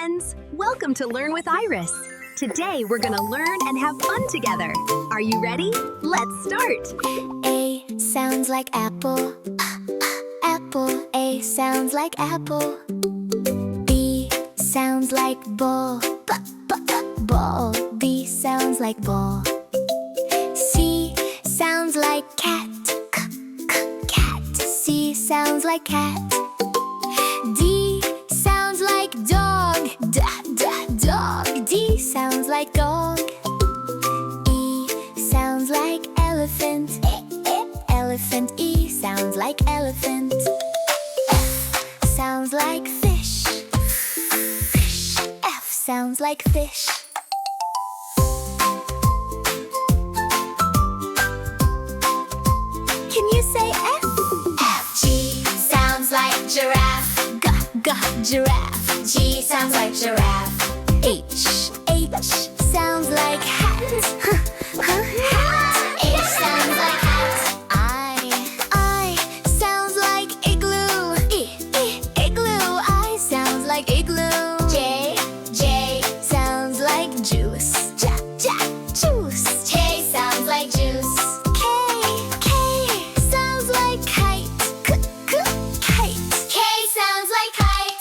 friends! Welcome to Learn with Iris. Today we're gonna learn and have fun together. Are you ready? Let's start! A sounds like apple. Apple. A sounds like apple. B sounds like ball. Ball. B sounds like ball. C sounds like cat. Cat. C sounds like cat. D sounds like dog. Dog. D sounds like dog. E sounds like elephant. Elephant. E sounds like elephant. F sounds like fish. F sounds like fish. Can you say F? F. G sounds like giraffe. Giraffe. G sounds like giraffe. H sounds like hat. Hat. H sounds like hat. I sounds like igloo. Igloo. I sounds like igloo. J Sounds like juice. Juice. K sounds like juice. K sounds like kite. Kite. K sounds like kite.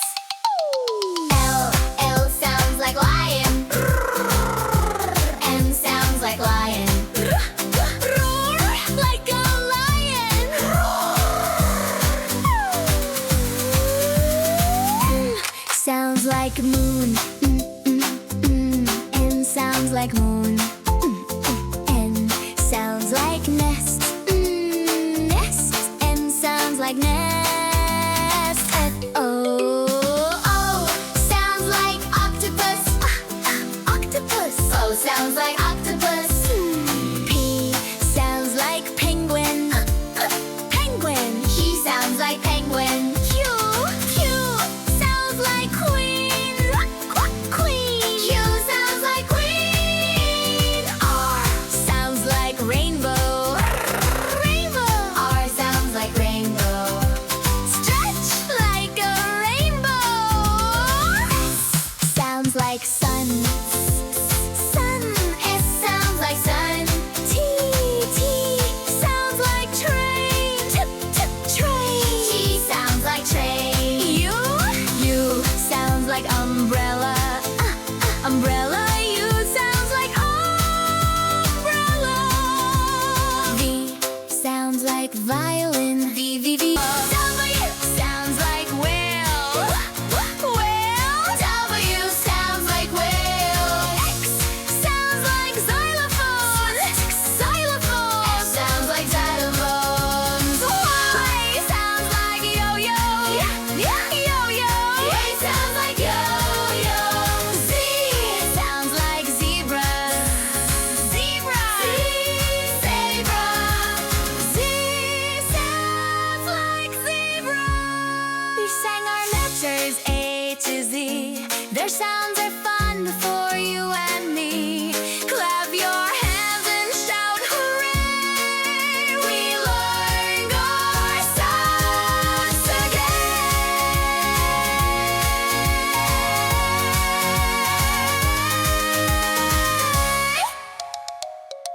L sounds like lion. M sounds like lion. Roar like a lion. Sounds like moon. N sounds like moon.